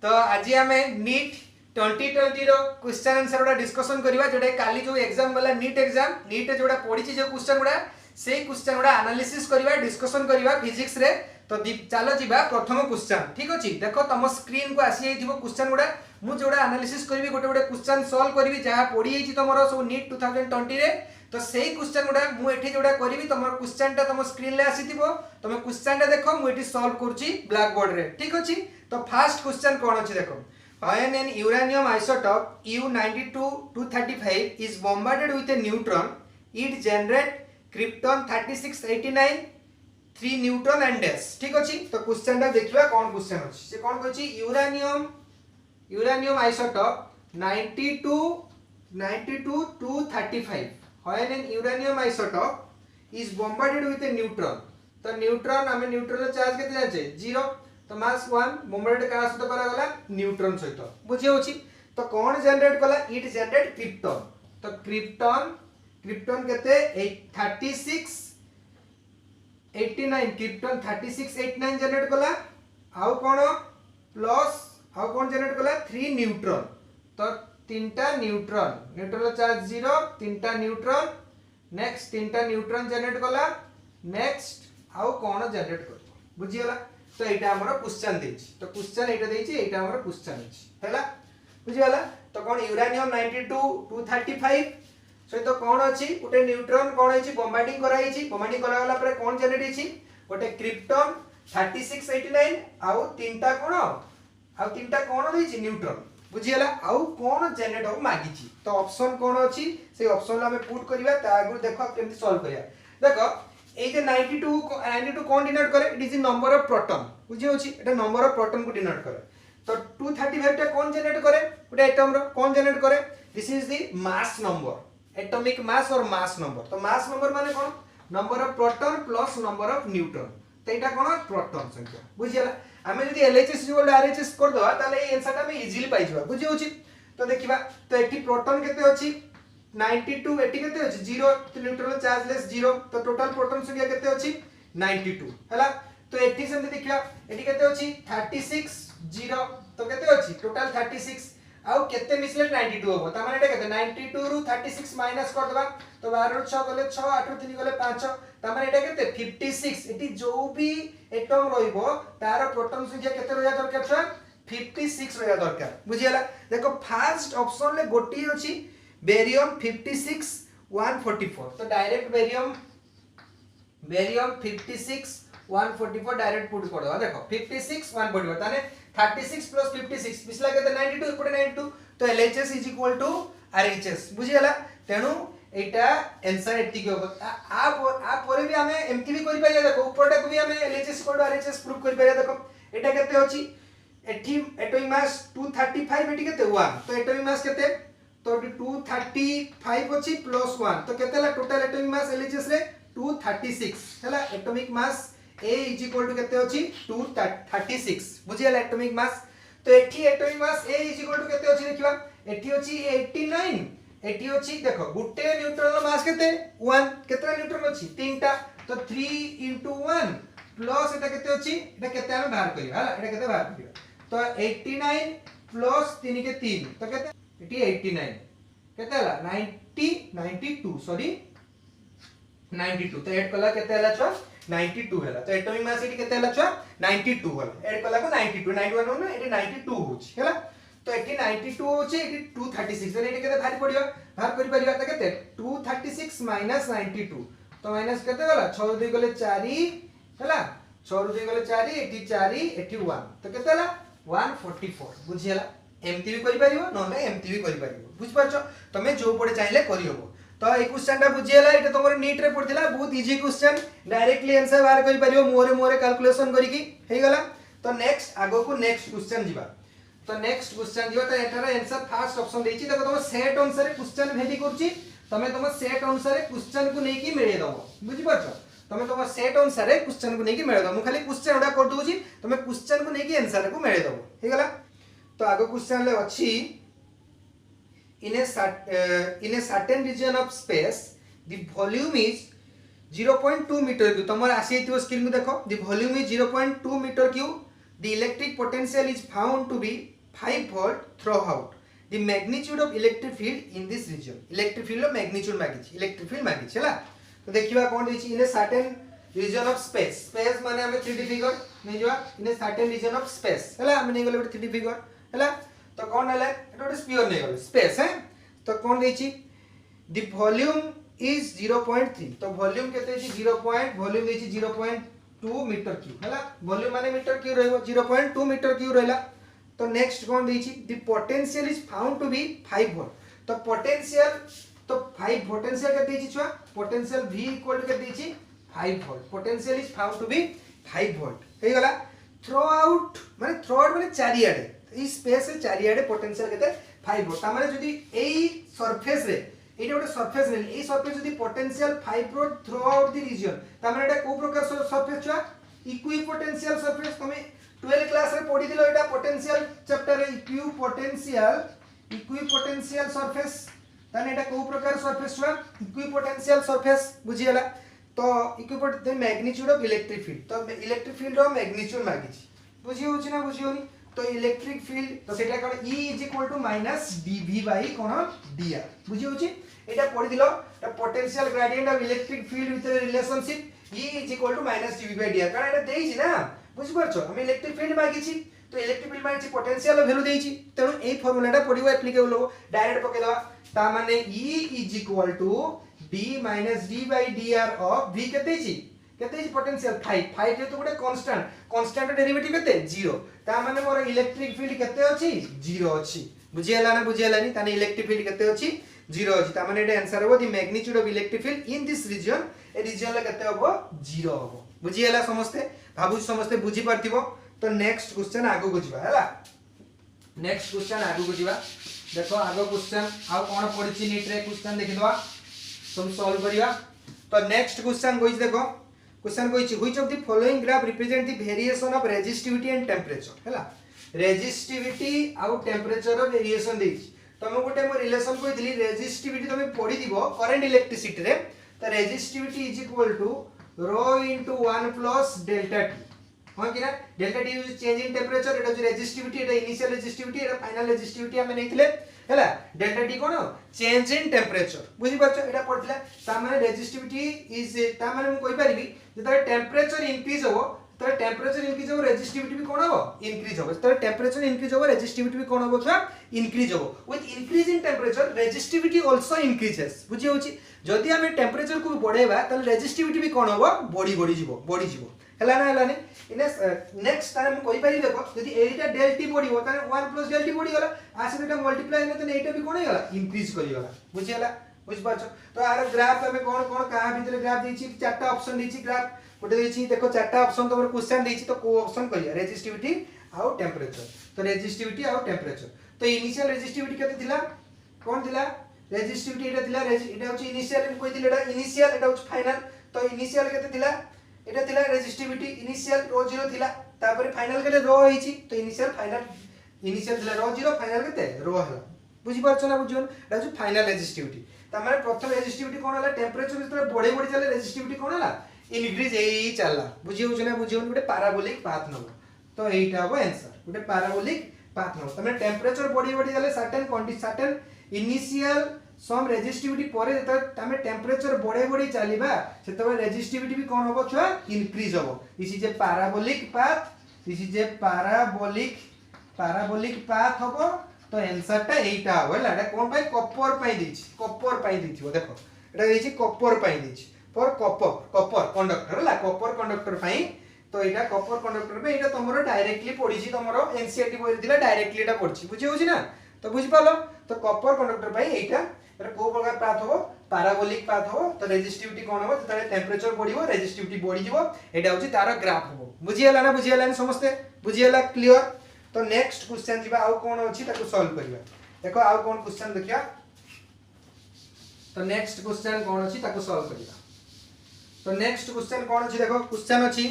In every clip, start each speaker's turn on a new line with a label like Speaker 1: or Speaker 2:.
Speaker 1: तो आज आम नीट 2020 रो क्वेश्चन आंसर गुड़ा डिस्कशन करबा जोडे काली जो एग्जाम गला नीट जोड़ा पड़ी जो क्वेश्चन गुड़ा से क्वेश्चन गुड़ा एनालिसिस करबा डिस्कशन करबा फिजिक्स रे। तो चलो जीवा प्रथम क्वेश्चन ठीक अछि। देखो तुम स्क्रीन को आसी जाइथिबो क्वेश्चन गुड़ा मु जोड़ा एनालिसिस करबी गोटे गोटे क्वेश्चन सॉल्व करबी जहा पड़ी जाइछि तमरो सब नीट 2020 रे। तो सेही क्वेश्चन गुड़ा मु एठी जोड़ा करबी तमरो क्वेश्चन ता तम स्क्रीन ले आसीथिबो तुम क्वेश्चन ता देखो मु एठी सॉल्व करछि ब्लैक बोर्ड रे ठीक अछि। तो फर्स्ट क्वेश्चन कोन अछि देखो when an uranium isotope U92-235 is bombarded with a neutron it generate krypton 3689 3 neutron and dash ठीक अछि। तो क्वेश्चन ता देखिबा कोन क्वेश्चन अछि से कोन कहछि uranium isotope 92-235 when an uranium isotope is bombarded with a neutron। तो न्यूट्रॉन हमें न्यूट्रॉन चार्ज केते जाचे 0 तो मास 1 बोम्बार्डेड का सहित करा गला न्यूट्रॉन सहित बुझी होछि। तो कोन जनरेट कला इट जनरेट क्रिप्टन। तो क्रिप्टन केते 3689 क्रिप्टन 3689 जनरेट कला आउ कोन प्लस आउ कोन जनरेट कला 3 न्यूट्रॉन। तो तीनटा न्यूट्रॉन चार्ज 0 तीनटा न्यूट्रॉन नेक्स्ट तीनटा न्यूट्रॉन जनरेट कला नेक्स्ट आउ कोन जनरेट कर बुझी गला। तो एटा हमर क्वेश्चन देछि तो क्वेश्चन एटा देछि एटा हमर क्वेश्चन अछि हैला बुझी गला। तो कोन यूरेनियम 92-235 सो तो कोन अछि उटे न्यूट्रॉन कोन अछि बॉम्बार्डिंग करा गला पर कोन जनरेट अछि गोटे क्रिप्टन 3689 आउ तीनटा कोन देछि न्यूट्रॉन बुझी गला। आउ कोन जनरेट हो मागिछि तो ऑप्शन कोन अछि से ऑप्शन हमें पुट करिवा ता आगु देखो केमति सॉल्व करिया। देखो ए जे 92 कोन डिनोट करे it is the number of proton बुझी होछि एटा नंबर ऑफ प्रोटॉन को डिनोट करे। तो 235 टा कोन जनरेट करे गोटे एटम रो कोन जनरेट करे this is the mass number atomic mass और मास नंबर। तो मास नंबर माने कोन number of proton plus number of neutron तो एटा कोन प्रोटॉन संख्या बुझियला। हमें यदि एलएचएस इक्वल टू आरएचएस कर दवा ताले ए आंसर ता हम इजीली पाइ जबा बुझी होछि। तो देखिबा तो एठी प्रोटॉन केते अछि 92 एठी केते अछि 0 तो न्यूट्रॉन चार्ज लेस 0 तो टोटल प्रोटॉन संख्या केते अछि 92 हला। तो एठी सेमते देखिबा एठी केते अछि 36 0 तो केते अछि टोटल 36 आउ केते मिसले 92 होबो त माने एटा केते 92 रु 36 माइनस कर देबा तो 12 रु 6 गले 6 8 रु 3 गले 5 त माने एटा केते 56 एठी जो भी एटम रहिबो तार प्रोटॉन संख्या केते रहया दरकार छ 56 रहया दरकार बुझियला। देखो फर्स्ट ऑप्शन ले गोटी अछि बेरियम 56 144 तो डायरेक्ट बेरियम 56 144 डायरेक्ट पुट कर दवा। देखो 56 144 ताने 36 प्लस 56 पिछला केते 92 इपटे 92 तो LHS is equal to RHS बुझी गला। तेनु एटा आंसर एटी के होबो आ परे भी हमें एमटी भी करि पाइया। देखो ऊपरटा को भी हमें LHS equal to RHS proof करि पाइया। देखो एटा केते होची एठी एटॉमिक मास 235 एटी केते 1 तो एटॉमिक मास केते तो 235 अछि प्लस 1 तो केते ला टोटल एटॉमिक मास LHS रे 236 हैला। Atomic mass A is equal to केते अछि 236 बुझियला एटॉमिक मास। तो एठी atomic mass A is equal to केते अछि देखिबा एठी अछि 89 एठी अछि देखो गुटे न्यूट्रॉन मास केते 1 केतरा न्यूट्रॉन अछि तीनटा तो 3 1 प्लस एटा केते अछि एटा केते हम बाहर करिया हैला एटा केते बाहर करिया तो 89 प्लस 3 के 3 तो केते एटी 89 केते हला 92 सॉरी 92 तो ऐड कला केते हला छ 92 हला। तो एटॉमिक मास एटी केते हला छ 92 हला ऐड कला को 92 91 न एटी 92 होछि हला। तो एटी 92 होछि एटी 236 तो एटी केते भारी पडियो भार करि परिबा त केते 236 माइनस 92 तो माइनस केते गला 6 2 गले 4 हला 6 2 गले 4 एटी 4 एटी 1 तो केते हला 144 बुझियला। एमती भी करि परिबो नले एमती भी करि परिबो बुझ परछो तमे जो पडे चाहिले करि होबो। तो ए क्वेश्चन ता बुझियला एटा तमरो नीट रे पडथिला बहुत इजी क्वेश्चन डायरेक्टली आंसर बाहर करि परिबो मोरे कैलकुलेशन करि की हे गला। तो नेक्स्ट आगो को नेक्स्ट क्वेश्चन जीवा। तो नेक्स्ट क्वेश्चन जीवा तो एटार आंसर फर्स्ट ऑप्शन देछि देखो तुम सेट अनुसार क्वेश्चन भेदी करछि तमे तुम सेट अनुसार क्वेश्चन को नेकी मेळे दबो बुझि परछो तमे तुम सेट अनुसार क्वेश्चन को नेकी मेळे दबो। मु खाली क्वेश्चन उडा कर दोछि तमे क्वेश्चन को नेकी आंसर को मेळे दबो हे गला। तो आगो क्वेश्चन ले अछि in a certain region of space the volume is 0.2 meter cube तमर आसी हितो स्क्रीन को देखो the volume is 0.2 meter cube the electric potential is found to be 5 volt throughout the magnitude of electric field in this region. Electric field of magnitude मागिछि, electric field मागिछि हला। तो देखिबा कोन देछि in a certain region of space. Space माने हमें 3D figure नै जवा in a certain region of space हला, हम नै गले 3D figure हला। तो कोन हला एटा स्फीयर नै गले space है। तो कोन देछि the volume is 0.3, तो वॉल्यूम केते अछि 0. वॉल्यूम देछि 0.2 मीटर क्यूब हला। वॉल्यूम माने मीटर क्यूब रहबो 0.2 मीटर क्यूब रहला। तो नेक्स्ट कोन देछि the potential is found to be 5 volt, तो पोटेंशियल तो 5 पोटेंशियल केते देछि छुआ, पोटेंशियल v इक्वल टू केते देछि 5 volt, potential is found to be 5 volt हे गला। थ्रो आउट माने चारियाडे ई स्पेस रे चारियाडे पोटेंशियल केते 5 volt, ता माने जदी एई सरफेस रे एटा गोटे सरफेस रे एई सरफेस जदी potential 5 volt throughout the region, ता माने एटा को प्रकार सरफेस छुआ इक्वी पोटेंशियल सरफेस। तमे 12 क्लास रे पढी दिलो एटा पोटेंशियल चैप्टर रे इक्वी पोटेंशियल सरफेस, ताने एटा को प्रकार सरफेस छुआ इक्वी पोटेंशियल सरफेस बुझियला। तो equipotential the magnitude of electric field, तो इलेक्ट्रिक फील्ड रो मैग्नीट्यूड मागिछि बुझि होछि ना बुझियोनी। तो इलेक्ट्रिक फील्ड तो सेटा कोन E = -dv बाय कोन dr बुझि होछि। एटा पढि दिलो the potential gradient of electric field with relationship E = -dv by dr, कारण एटा देइछि ना बुझि परछो। हम इलेक्ट्रिक फील्ड मागिछि, तो इलेक्ट्रिक फील्ड मागिछि पोटेंशियल वैल्यू देइछि, तेनु एई फार्मूलाटा पढिबो एप्लीकेबल हो डायरेक्ट पके दवा। ता माने E = d - d by dr of v केते पोटेंशियल 5 तो गोटे कांस्टेंट डेरिवेटिव केते 0, ता माने मोर इलेक्ट्रिक फील्ड केते अछि 0 अछि बुझियला ना बुझियलानी। ताने इलेक्ट्रिक फील्ड केते अछि 0 अछि, ता माने एटा आंसर हो the magnitude of electric field in this region, ए रीजन ले केते होबो 0 होबो बुझियला। समस्ते भाबु समस्ते बुझि परथिबो। तो नेक्स्ट क्वेश्चन आगो को जिबा हला। नेक्स्ट क्वेश्चन आगो को जिबा, देखो आगो क्वेश्चन आ कोन पडिछि नीट रे क्वेश्चन देखिदवा सब सॉल्व करिया। तो नेक्स्ट क्वेश्चन कोइछ देखो, क्वेश्चन कोइछ which of the following graph represent the variation of resistivity and temperature हला। रेजिस्टिविटी आ टेंपरेचर रो वेरिएशन देछि। तमे गोटे मो रिलेशन कोइदिली, रेजिस्टिविटी तमे पढि दिबो करंट इलेक्ट्रिसिटी रे, तो रेजिस्टिविटी = ρ * 1 + डेल्टा टी हां कि ना। Delta T is change in temperature, एटा जो रेजिस्टिविटी, एटा इनिशियल रेजिस्टिविटी, एटा फाइनल रेजिस्टिविटी हमें नैथिले हैला। Delta T cone change in temperature बुझि परछ, एटा पढथिला। ता माने रेजिस्टिविटी इज, ता माने हम कहि परिबी जता टेंपरेचर इंक्रीज हो, तो टेंपरेचर इंक्रीज हो रेजिस्टिविटी भी कोन हो इंक्रीज हो। तो टेंपरेचर इंक्रीज हो रेजिस्टिविटी भी कोन हो छुआ इंक्रीज हो। With increase in temperature resistivity also increases बुझि होछि। जदि हम टेंपरेचर को बढ़ेबा त रेजिस्टिविटी भी कोन हो बढ़ी जिवो हला ना हलानी। इने नेक्स्ट टाइम हम कहि पारि देखो जदि एटा डेल टी बढ़िबो त 1 + डेल टी बढ़ी गला, आसे एटा मल्टीप्लाई ने त एटा भी कोन गला इंक्रीज करि गला बुझि हला बुझ पाछो। तो आर ग्राफ हमें कोन कहा भीतर ग्राफ देछि, चारटा ऑप्शन देछि ग्राफ गोटे देछि। देखो चारटा ऑप्शन तमर क्वेश्चन देछि, तो को ऑप्शन करिया रेजिस्टिविटी आ टेंपरेचर। तो रेजिस्टिविटी आ टेंपरेचर, तो इनिशियल रेजिस्टिविटी केते थिला कोन थिला रेजिस्टिविटी, एटा थिला एटा होछि इनिशियल कोइ थिला, एटा इनिशियल एटा होछि फाइनल। तो इनिशियल केते थिला एटा थिला रेजिस्टिविटी इनिशियल ρ 0 थिला, तापर फाइनल केते ρ होइछि। तो इनिशियल फाइनल इनिशियल थिला ρ 0, फाइनल केते ρ हला बुझि परछ ना बुझियोन। एटा होछि फाइनल रेजिस्टिविटी। ता माने प्रथम रेजिस्टिविटी कोन हला, टेंपरेचर जतरे बढ़े चले रेजिस्टिविटी कोन हला इंक्रीज एई चलला बुझि होछ ना बुझियोन। गोटे पैराबोलिक पाथ नबो, तो एटा हो आंसर गोटे पैराबोलिक पाथ नबो। तमे टेंपरेचर बढ़ी चले सर्टेन इनिशियल सम रेजिस्टिविटी परे जत तमे टेंपरेचर बढ़े चलीबा सेतबे रेजिस्टिविटी भी कोन होबो छुआ इंक्रीज होबो। This is a parabolic path, this is a parabolic path होबो। तो आंसर टा एटा हो हला। एटा कोन पाई कॉपर पाई दिछि, कॉपर पाई दिथिबो देखो एटा दिछि कॉपर पाई दिछि फॉर कॉपर कंडक्टर हला, कॉपर कंडक्टर पाई। तो एटा कॉपर कंडक्टर पे एटा तमरो डायरेक्टली पडिछि, तमरो एनसीईआरटी बोल दिला डायरेक्टली एटा पडिछि बुझि होछि ना। तो बुझि पालो। तो कॉपर कंडक्टर पाई एटा को प्रकार पाथ हो पैराबोलिक पाथ हो। तो रेजिस्टिविटी कोन हो तते टेंपरेचर बढ़िबो रेजिस्टिविटी बढ़ि जिवो, एटा होछि तार ग्राफ हो बुझि हला ना बुझि हलानी समस्ते बुझि हला क्लियर। तो नेक्स्ट क्वेश्चन जिबा आउ कोन अछि ताको सॉल्व करिबा। देखो आउ कोन क्वेश्चन देखिया। तो नेक्स्ट क्वेश्चन कोन अछि ताको सॉल्व करिबा। तो नेक्स्ट क्वेश्चन कोन अछि देखो, क्वेश्चन अछि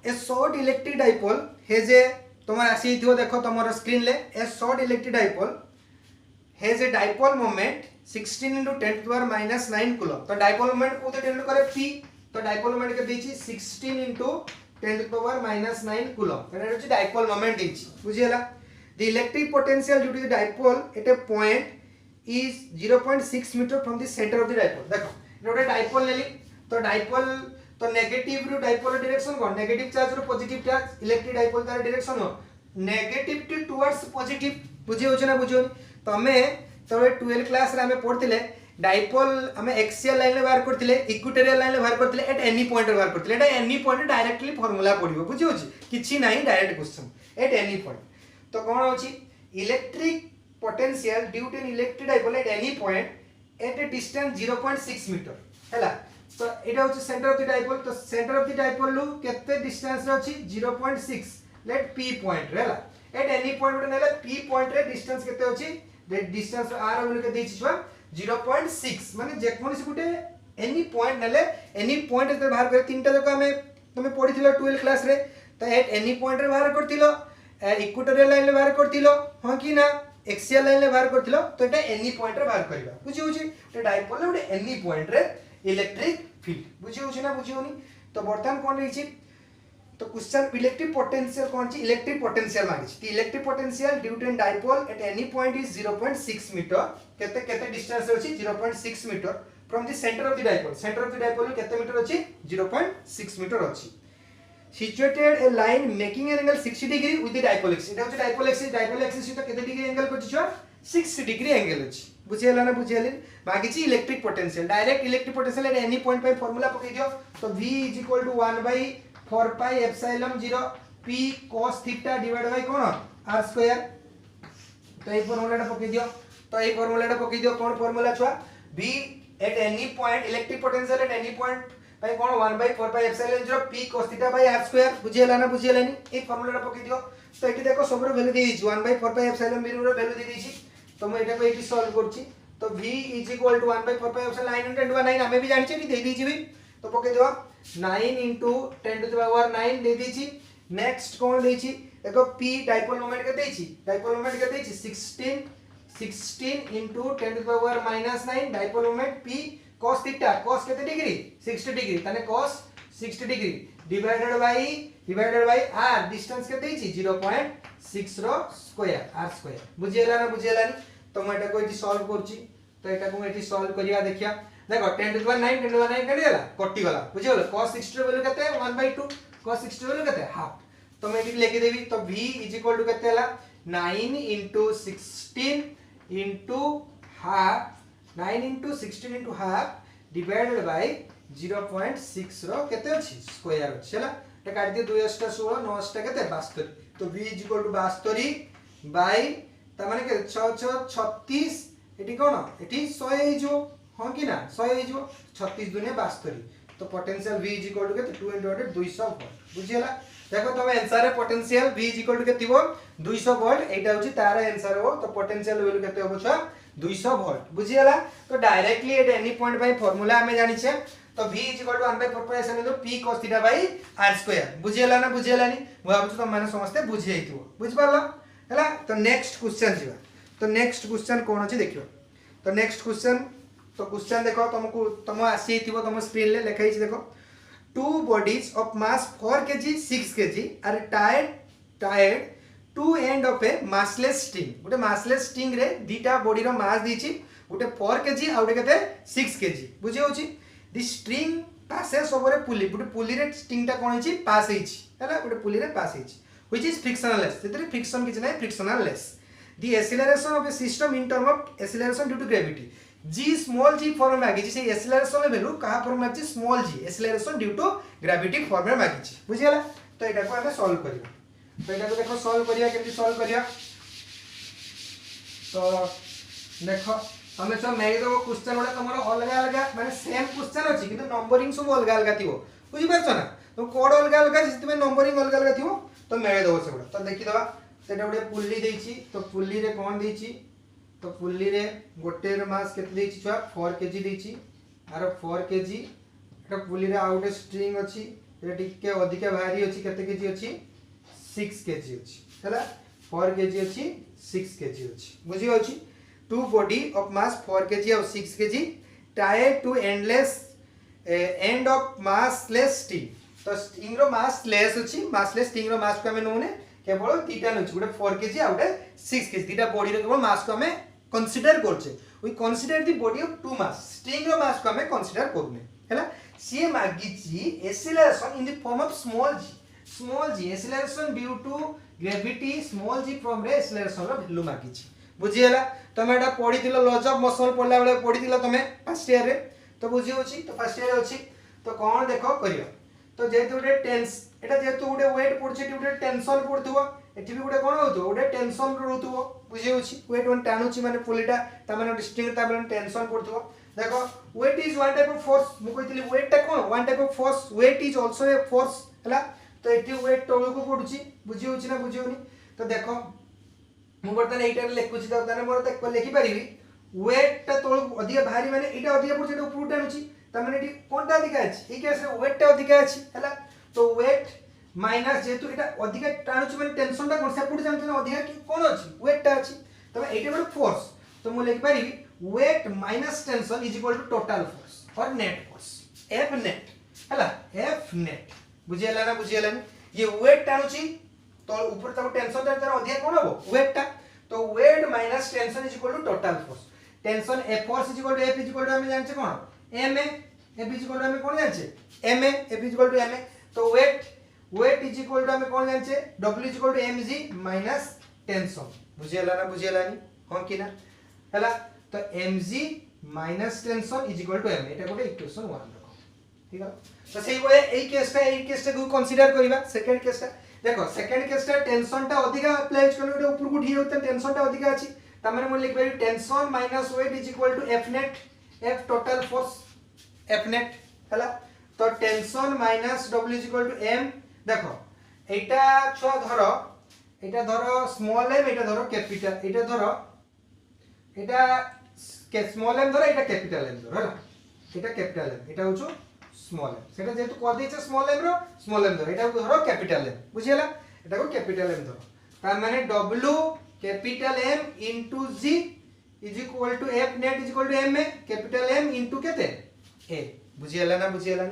Speaker 1: ए short electric dipole has a तुम आसी थियो देखो तुम स्क्रीन ले, ए short electric dipole has a dipole moment 16 × 10⁻⁹ coulomb. तो डाइपोल मोमेंट को डिनोट करे p, तो डाइपोल मोमेंट के देछि 16 × 10 to the power -9 coulomb एटा होची डायपोल मोमेंट देछि बुझियला the electric potential due to the dipole at a point is 0.6 metre from the centre of the dipole देखो एटा डायपोल लेली तो डायपोल तो नेगेटिव रु डायपोल डायरेक्शन कोन नेगेटिव चार्ज रु पॉजिटिव चार्ज इलेक्ट्रिक डायपोल तार डायरेक्शन हो नेगेटिव टू टुवर्ड्स पॉजिटिव बुझि होछ ना बुझियो तमे तबे 12 क्लास रे हमें पढ़थिले डायपोल हमें एक्सियल लाइन ले बाहर करथिले इक्विटोरियल लाइन ले बाहर करथिले एट एनी पॉइंट रे बाहर करथिले एटा एनी पॉइंट डायरेक्टली फार्मूला पडिबो बुझि होछ किछि नाही direct question at any point तो कोन होछि electric potential due to an electric dipole at any point at a distance 0.6 metre हैला तो एटा होछि सेंटर ऑफ द डायपोल तो सेंटर ऑफ द डायपोल लु केते डिस्टेंस रे अछि 0.6 लेट p पॉइंट रे हैला एट एनी पॉइंट नेले p पॉइंट रे डिस्टेंस केते अछि डिस्टेंस r वैल्यू के देछि छुआ 0.6 माने जे कोनसी गुटे एनी पॉइंट नेले एनी पॉइंट से बाहर करे तीनटा जको हमें तुमे पढिथिलो 12 क्लास रे तो एट एनी पॉइंट रे बाहर करथिलो इक्विटोरियल लाइन ले बाहर करथिलो हां कि ना एक्सियल लाइन ले बाहर करथिलो तो एटा एनी पॉइंट रे बाहर करबा बुझि होछि तो डायपोल ले एनी पॉइंट रे इलेक्ट्रिक फील्ड बुझि होछि ना बुझि होनी तो वर्तमान कोन रही छि तो क्वेश्चन इलेक्ट्रिक पोटेंशियल कौन छि इलेक्ट्रिक पोटेंशियल मांगे छि electric potential due to an dipole at any point is 0.6 meter केते केते डिस्टेंस रे अछि 0.6 metre from the centre of the dipole centre of the dipole केते मीटर अछि 0.6 मीटर अछि situated a line making an angle 60 degree with the dipole axis एटा अछि dipole axis तो केते डिग्री एंगल करछि छ 60 डिग्री एंगल अछि बुझियला ना बुझियले बाकी छि electric potential direct electric potential at any point पे फार्मूला पकै दियो तो v = 1/4 pi epsilon 0 p cos theta divided by cone r square तो ए फार्मूलाटा पकै दियो तो ए फार्मूलाटा पकै दियो कोन फार्मूला छुआ v at any point electric potential at any point by cone 1/4 pi epsilon 0 p cos theta by r square बुझियला ना बुझियलानी ए फार्मूलाटा पकै दियो तो एठी देखो सबरो वैल्यू देई छि 1/4 pi epsilon 0 रो वैल्यू देई छि तो मैं एटा को एठी सॉल्व करछि तो v = 1/4 pi epsilon 9 into 10 9 हमें भी जानि छि देई दी छि भी तो पकै दियो 9 into 10 to the power 9 दे दी छि नेक्स्ट कोन दे छि देखो p डायपोल मोमेंट के दे छि डायपोल मोमेंट के दे छि 16 into 10 to the power -9 dipole moment p cos theta cos केते डिग्री 60 डिग्री तने cos 60 degree divided by r distance के दे छि 0.6 रो स्क्वायर r स्क्वायर बुझियला ना बुझियलानी तो मैं एटा को एठी सॉल्व करछि तो एटा को एठी सॉल्व करिया देखिया देखो 10 to the power 9 10 to the power 9 कटि गेला कटि गेला बुझियलो cos 60 रो वैल्यू केते 1/2 cos 60 वैल्यू केते हाफ तो मैं एठी लेके देबी तो v = केते हला 9 into 16 into half 9 into 16 into half divided by 0.6 रो केते अछि स्क्वायर अछि हला त काट दियो 2 8 16 9 8 केते 72 तो v = 72 बाय त माने के 6 6 36 एठी कोन एठी 100 हे जो हां कि ना 100 हे जो 36 दुने 72 तो पोटेंशियल v = केते 2 into 100 200 वोल्ट बुझियला देखो तमे आंसर है पोटेंशियल v = केते हो 200 वोल्ट एटा होची तार आंसर हो तो पोटेंशियल वैल्यू केते होबो छ 200 वोल्ट बुझियला तो directly at any point by formula हमें जानि छे तो v = 1/4 pi epsilon 0 p cos theta by r square बुझियला ना बुझियलानी मु भाबु त माने समस्त बुझि जाइतिबो बुझ पारला हला तो नेक्स्ट क्वेश्चन जीवा तो नेक्स्ट क्वेश्चन कोन अछि देखियो तो नेक्स्ट क्वेश्चन तो क्वेश्चन देखो तुमको तुम आसी थिबो तुम स्क्रीन ले लिखाई छी देखो two bodies of mass 4 kg 6 kg are tied to end of a massless string गोटे massless string रे दीटा बॉडी रो मास दी छी गोटे 4 kg आ गोटे केते 6 kg बुझी होची दी string passes over a pulley गोटे पुली रे स्ट्रिंग टा कोन छी पास हेची हैला गोटे पुली रे पास हेची which is frictionless सेतरे फ्रिक्शन किछ नै frictionless the acceleration of a system in term of acceleration due to gravity g small g form में आगी से एक्सेलरेशन वैल्यू कहा फॉर्म में small g acceleration due to gravity form में आगी बुझियला तो एटा को हम सॉल्व करियो तो एटा को देखो सॉल्व करिया केमति सॉल्व करिया तो देखो हमें सब मेरे दो क्वेश्चन वाला तमरो अलग अलग माने सेम क्वेश्चन अछि किंतु नंबरिंग सब अलग अलग थिवो बुझि परछ ना तो कोड अलग अलग जिते में नंबरिंग अलग अलग थिवो तो मेरे दो से तो देखि दबा सेटा गोटे पुल्ली देछि तो पुल्ली रे कोन देछि तो पुल्ली रे गोटे रे मास केते देछि छुआ 4 kg देछि आरो 4 kg एटा पुल्ली रे आउट स्ट्रिंग अछि ए टिके अधिक भारी अछि केते kg अछि 6 kg अछि हला 4 kg अछि 6 kg अछि बुझि अछि two body of mass 4 kg और 6 kg tied to end of massless string तो स्ट्रिंग रो मास लेस अछि मास लेस स्ट्रिंग रो मास को हमें नोने केवल तीटा नछि गुटे 4 केजी आ गुटे 6 केजी तीटा बॉडी रो केवल मास को हमें कंसीडर करछे we consider the body of two mass string रो मास को हमें कंसीडर करूने हैला सी मागिची acceleration in the form of small g acceleration due to gravity small g from रे एक्सेलरेशन रो वैल्यू मागिची बुझी हैला तमे एटा पढितिलो लॉज ऑफ मोशन पढला बेले पढितिलो तमे फर्स्ट ईयर रे तो बुझी होची तो फर्स्ट ईयर अछि तो कोन देखो करियो तो जेतु गुटे टेंस एटा जेतु गुटे वेट पडछि एटी गुटे टेंशन पडथुवा एटी भी गुटे कोन होतो गुटे टेंशन रहथुवा बुझी होछि वेट वन टाणुछि माने पुलिटा ता माने स्ट्रिंग ता माने टेंशन पडथुवा देखो weight is one type of force मु कहितली वेट ता कोन one type of force weight is also a force हला तो एटी वेट तळु को पडुछि बुझी होछि ना बुझी होनी तो देखो मु बर्तन एटा लिखुछि तो ताने मोर त लिखि परिबी वेट ता तळु अधिक भारी माने एटा अधिक पडुछि एटा ऊपर टाणुछि ता माने एटी कोनटा अधिक अछि ई केस रे वेट ता अधिक अछि हला तो वेट माइनस जेतु एटा अधिक टाणुछि माने टेंशन ता कोन सेपुड जानते अधिक कि कोन अछि वेट ता अछि तबे एटा बड फोर्स तो मु लिखि परिबी weight minus tension is equal to total force और नेट फोर्स एफ नेट हला एफ नेट बुझियला ना बुझियला ये वेट टाणुछि तो ऊपर तक टेंशन ता अधिक कोन हो वेट ता तो weight minus tension is equal to total force tension F force is equal to F is equal to हम जानछे कोन M A F is equal to हम कोन जानछे M A F is equal to M A तो weight is equal to हम कोन जानछे W is equal to MG minus tension बुझियला ना बुझियला नि हां कि ना हला तो mg minus tension is equal to m एटा गोटे इक्वेशन 1 रखो ठीक है तो सेही बळे एई केसटा को कंसीडर करिबा सेकंड केसटा देखो सेकंड केसटा टेंशन टा अधिक अप्लाई करले ओटे ऊपर को उठी होते टेंशन टा अधिक अछि त माने म लिख बे tension minus weight is equal to f net f total force f net हला तो tension minus w is equal to m देखो एटा छुआ धरो स्मॉल m एटा धरो कैपिटल एटा धरो एटा के स्मॉल m धरो एटा कैपिटल m धरो हला एटा कैपिटल m एटा होचो स्मॉल m सेटा जेतु को देछे स्मॉल m रो स्मॉल m धरो एटा धरो कैपिटल m बुझियला एटा को कैपिटल m धरो तार माने w capital m into g is equal to f net is equal to m capital m into केते a बुझियला ना बुझियला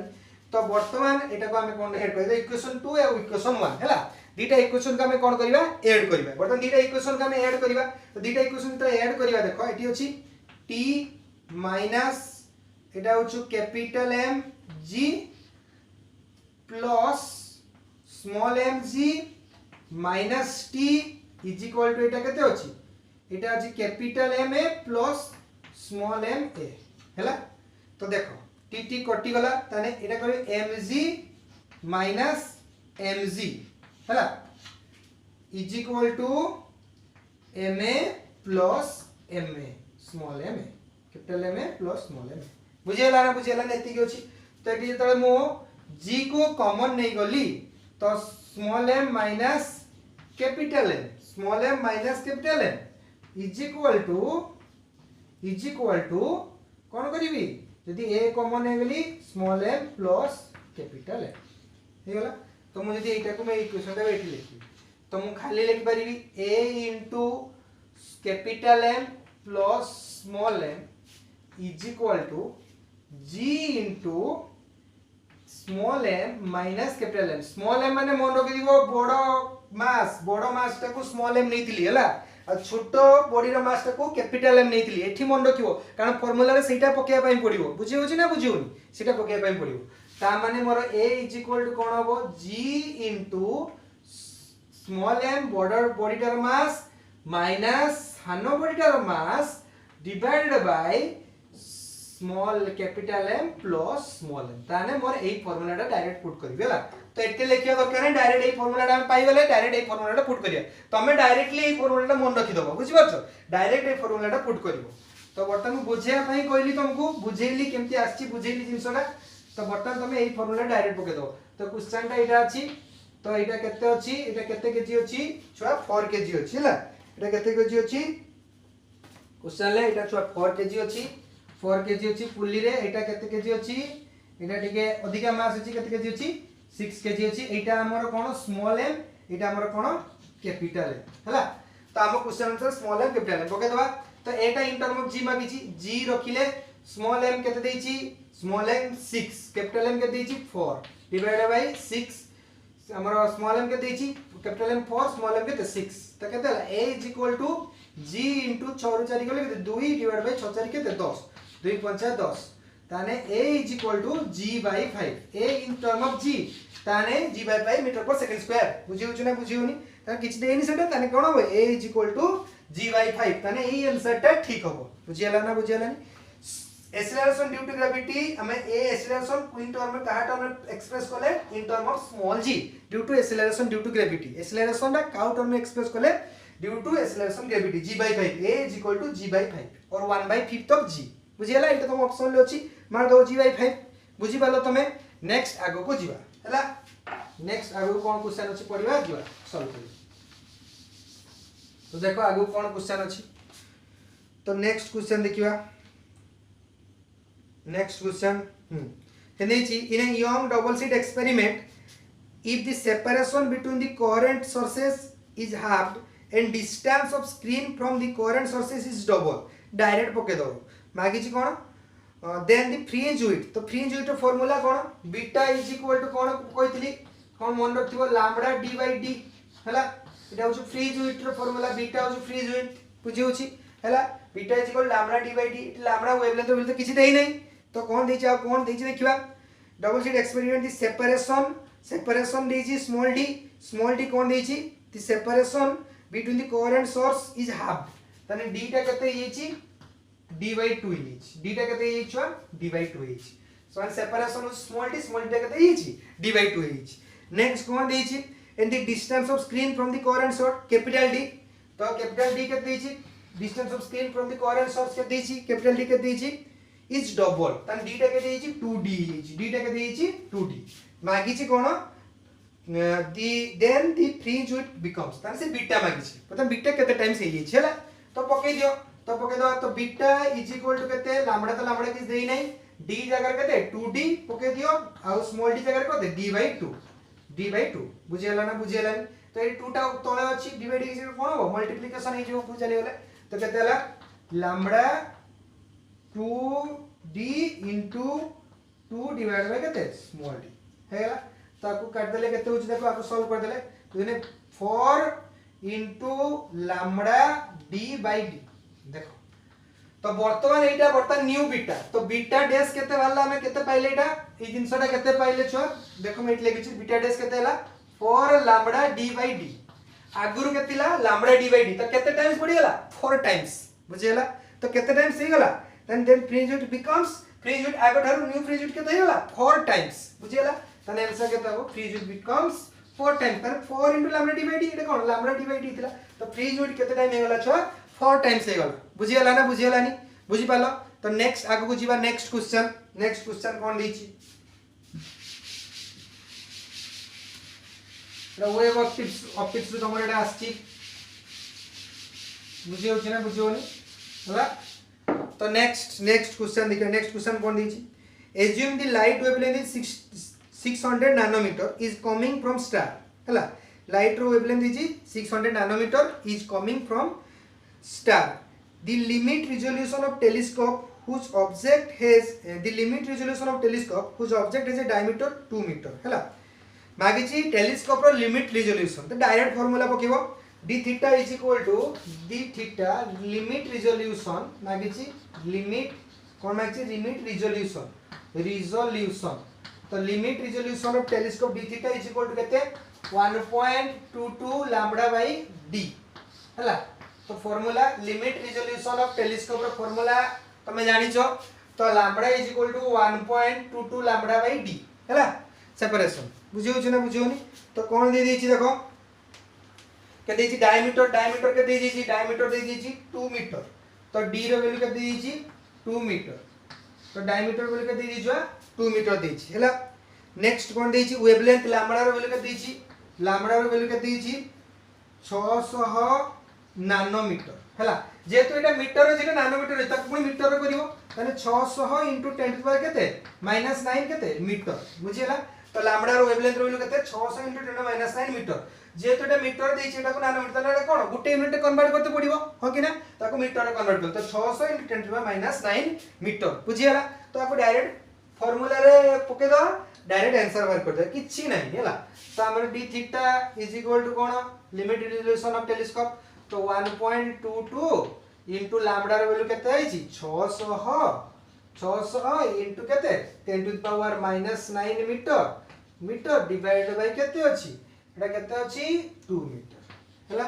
Speaker 1: तो वर्तमान एटा को हम कोन ऐड कर दे इक्वेशन 2 और इक्वेशन 1 हला दीटा इक्वेशन का हम कोन करबा ऐड करबा वर्तमान दीटा इक्वेशन का हम ऐड करबा तो दीटा इक्वेशन तो ऐड करबा देखो एटी अछि t माइनस एटा होछु capital m g plus small m g minus t is equal to एटा केते अछि एटा अछि capital m a plus small m a हला तो देखो t t कटि गला ताने एटा करबे mg माइनस mg हला is equal to ma plus ma small ma capital ma plus small ma बुझियला ना एति के अछि तो एटी जतले मो g को कॉमन नै गली तो small m minus capital m small m minus capital m is equal to कोन करिवि यदि a कॉमन है गली small m plus capital m हे गला तो मु यदि एटा को मैं इक्वेशन दा एठी लिखि तो मु खाली लिख परिबी a into capital m plus small m is equal to g into small m minus capital m small m माने मन रखि दिबो बड़ मास ता को स्मॉल m नैतिली हला आ छोटो बॉडी रो मास ता को कैपिटल m नैतिली एठी मन रखिबो कारण फार्मूला रे सेटा पकेया पई पड़िबो बुझि होछि ना बुझि होनी सेटा पकेया पई पड़िबो ता माने मोर a इज इक्वल टू कोन हबो g into small m body रो मास माइनस हानो बॉडी रो mass divided by small capital m plus small m ताने मोर एई फार्मूला टा डायरेक्ट पुट करबी हला तो एते लेखिया दरकार नै डायरेक्ट एई फार्मूला टा हम पाई गले डायरेक्ट एई फार्मूला टा पुट करिया तमे डायरेक्टली एई फार्मूला टा मन रखि दबो बुझि परछो डायरेक्ट एई फार्मूला टा पुट करिवो तो बर्तन बुझिया पई कहली तुमको बुझेली केमती आछि बुझेली जिंसटा तो बर्तन तमे एई फार्मूला डायरेक्ट पके दो तो क्वेश्चन टा एटा अछि तो एटा केते अछि एटा केते केजी अछि छुआ 4 केजी अछि हला एटा केते केजी अछि क्वेश्चन ले एटा छुआ 4 केजी अछि 4 केजी अछि पुल्ली रे एटा केते केजी अछि एटा टिके अधिका मास अछि केते केजी अछि 6 केजी अछि एटा हमर कोन स्मॉल m एटा हमर कोन कैपिटल m हला तो हम question answer small m capital m पके दबा तो एटा इन टर्म ऑफ g मागि छी g रखिले स्मॉल m केते देछि स्मॉल m 6 कैपिटल M के देछि 4 डिवाइडेड बाय 6 हमर स्मॉल m के देछि कैपिटल M 4 स्मॉल m के 6 त केते हला a is equal to g into 6 रु 4 गेले 2 डिवाइडेड बाय 6 4 केते 10 2 5 10 ताने a is equal to g by 5 a in term of g ताने g by 5 meter per second square बुझिउ छ ना बुझिउनी ताने किछ देनी सेटा ताने कोन हो a is equal to g by 5 ताने ए आंसर टा ठीक हो बुझियला ना बुझियला एक्सेलरेशन ड्यू टू ग्रेविटी हमें ए एक्सेलरेशन इन टर्म में कहा टर्म में एक्सप्रेस करले in term of small g due to acceleration due to gravity acceleration दा काउ टर्म में एक्सप्रेस करले due to acceleration gravity g by 5 a is equal to g by 5 और 1/5 of g बुझियला एटा तुम ऑप्शन ले अछि मार दो g by 5 बुझि पालो तमे नेक्स्ट आगो को जीवा हला नेक्स्ट आगो कोन क्वेश्चन अछि पढिबा जीवा सॉल्व करी तो देखो आगो कोन क्वेश्चन अछि तो नेक्स्ट क्वेश्चन देखिबा next question in a young double slit experiment if the separation between the current sources is halved and distance of screen from the current sources is double direct पके दो मागी छी कोन then the fringe width तो fringe width formula cone beta is equal to कोन कहितली कोन मन रखिबो lambda d by d हला एटा हो fringe width रो formula beta हो fringe width बुझियो छी हला beta is equal to lambda d by d lambda wavelength bill तो किछि देई नै तो कौन देछि आ कौन देछि देखिबा double slit experiment the separation देछि स्मॉल d कौन देछि the separation between the coherent source is half तने d टा कते येछि d by 2 येछि d टा कते येछि d by 2 येछि so an separation of small d टा कते येछि d by 2 येछि नेक्स्ट कौन देछि and the distance of screen from the coherent source capital D तो कैपिटल D कते येछि distance of screen from the coherent source कते येछि कैपिटल D कते येछि is double तन d टा के देछि 2d येछि d टा के देछि 2d मागी छि कोन then the fringe width becomes तन से बीटा मागी छि पता बीटा केते टाइम से येछि हला तो पके दियो तो बीटा इज इक्वल टू केते लैम्बडा तो लैम्बडा किस देई नै d जगह केते 2d पके दियो आ स्मॉल d जगह केते d by 2 बुझियला ना बुझियला तो ए 2 टा तळे अछि डिवाइड इज कोन हो मल्टीप्लिकेशन हे जो चली गेले तो केते हला lambda 2d into 2 divided by केते स्मॉल d हेला ताको काट देले केते होछ देखो आको सॉल्व कर देले तो ने 4 into lambda d by d देखो तो वर्तमान एटा वर्तमान न्यू बीटा तो बीटा डैश केते वाला हमें केते पाइले एटा ई जिंसटा केते पाइले छ देखो मैं इटले किछ बीटा डैश केते हला 4 lambda d by d आगुरु केतिला lambda d by d तो केते टाइम्स पड़ी गेला 4 टाइम्स बुझेला तो केते टाइम्स हे गेला then fringe width becomes fringe width आगो थारु न्यू fringe width केते होला 4 टाइम्स बुझियला तने आंसर केते हो fringe width becomes 4 टाइम्स तने 4 into lambda d by d Etah cone lambda d by d थिला तो fringe width केते टाइम हे गेला छ 4 टाइम्स हे गेला बुझियला ना बुझियला नी बुझि पालो तो नेक्स्ट आगो को जीवा नेक्स्ट क्वेश्चन कोन दैछि द वेव ऑप्टिक्स रो हमर एटा आछि बुझियो छी ना बुझियोनी होला तो नेक्स्ट क्वेश्चन देखिए नेक्स्ट क्वेश्चन कौन दीची assume the light wavelength is 600 nanometer is coming from star हला लाइट रो वेवलेंथ दीची 600 nanometer is coming from star the limit resolution of telescope whose object has the limit resolution of telescope whose object has a diameter 2 meter हला मागिची telescope रो limit resolution तो direct formula पकेबो d theta is equal to d theta limit resolution मागिची limit कोन मागिची limit resolution तो limit resolution of telescope d theta is equal to केते 1.22 लैम्बडा बाय d हला तो formula limit resolution of telescope रो formula तमे जानि छो तो lambda is equal to 1.22 lambda by d हला सेपरेशन बुझियो छ ना बुझियोनी तो कोन दे दैछि देखो के देछि डायमीटर के दे दैछि डायमीटर दे दैछि 2 मीटर तो d रो वैल्यू के दे दैछि 2 मीटर तो डायमीटर वैल्यू के दे दैछि 2 मीटर दैछि हला नेक्स्ट कोन दैछि वेवलेंथ लैम्बडा रो वैल्यू के दैछि लैम्बडा रो वैल्यू के दैछि 600 नैनोमीटर हला जेतु एटा मीटर जेटा नैनोमीटर तक पुनी मीटर रो करिवो तने 600 * 10 टू पावर केते -9 केते मीटर बुझियला तो लैम्बडा रो वेवलेंथ रो वैल्यू केते 600 * 10 -9 मीटर जेतु एटा मीटर देछि एटा को नैनोमीटर तने कोन गुटे यूनिट कन्वर्ट करते पड़िबो हो कि ना ताको मीटर रे कन्वर्ट कर तो 600 * 10 टू पावर -9 मीटर बुझियला तो आपको डायरेक्ट फार्मूला रे पके दो डायरेक्ट आंसर बाहर कर दे किछि नहीं हैला तो हमर d थीटा इज इक्वल टू कोन लिमिट रिजोल्यूशन ऑफ टेलीस्कोप तो 1.22 इनटू लैम्बडा रे वैल्यू केते आइछि 600 इनटू केते 10 to the power -9 meter divided by केते अछि एटा केते अछि 2 मीटर हैला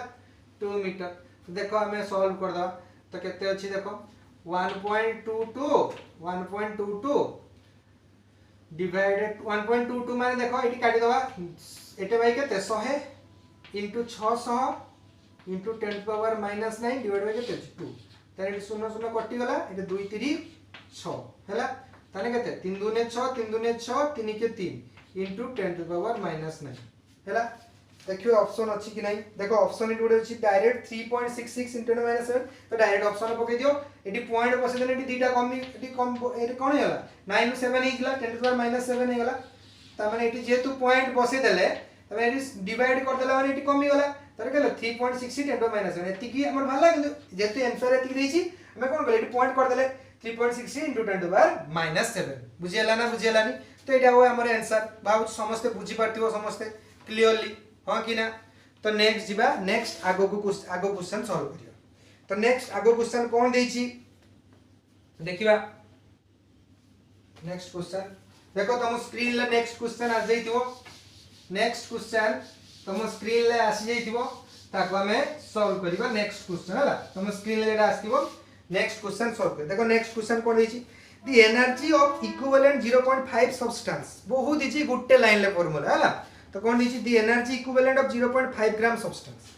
Speaker 1: 2 मीटर देखो हमें सॉल्व कर दा तो केते अछि देखो 1.22 डिवाइडेड 1.22 माने देखो एटी काटी दवा एटे बाय केते 100 into 600 into 10 to power -9 divide by केते 2 तारे 0 0 कटि गला एटे 2 3 6 हैला ताने केते 3 2 6 3 2 6 3 के 3 इनटू 10 टू पावर -9 हैला देखियो ऑप्शन अछि कि नहीं देखो ऑप्शन इट अछि डायरेक्ट 3.66 इनटू -7 तो डायरेक्ट ऑप्शन पके दियो एटी पॉइंट बसे देने एटी दीटा कम एटी कोन हेला 9 7 हेला 10 टू पावर -7 हेला त माने एटी जेतु पॉइंट बसे देले तबे एटी डिवाइड कर देला माने एटी कमी गला तर केला 3.60 10 टू -7 एती की हमर भला किंतु जेतु आंसर एती देछि हमें कोन गले एटी पॉइंट कर देले 3.60 इनटू 10 टू पावर -7 बुझियला ना बुझियलानी तो एटा हो हमर आंसर भाउ समस्त बुझी पारतिबो समस्त क्लियरली हां कि ना तो नेक्स्ट जीवा नेक्स्ट आगो क्वेश्चन सॉल्व करियो तो नेक्स्ट आगो क्वेश्चन कोन देछि देखिबा नेक्स्ट क्वेश्चन देखो तुम स्क्रीन ले नेक्स्ट क्वेश्चन आ जाइतिबो नेक्स्ट क्वेश्चन तुम स्क्रीन ले आसी जाइतिबो ताको हमें सॉल्व करिबा नेक्स्ट क्वेश्चन हला तुम स्क्रीन ले आसीबो नेक्स्ट क्वेश्चन सॉल्व कर देखो नेक्स्ट क्वेश्चन कोन देछि the energy of equivalent 0.5 substance बहुत इजी गुट्टे लाइन ले फॉर्मूला हला तो कौन दीजिए the energy equivalent of 0.5 gram substance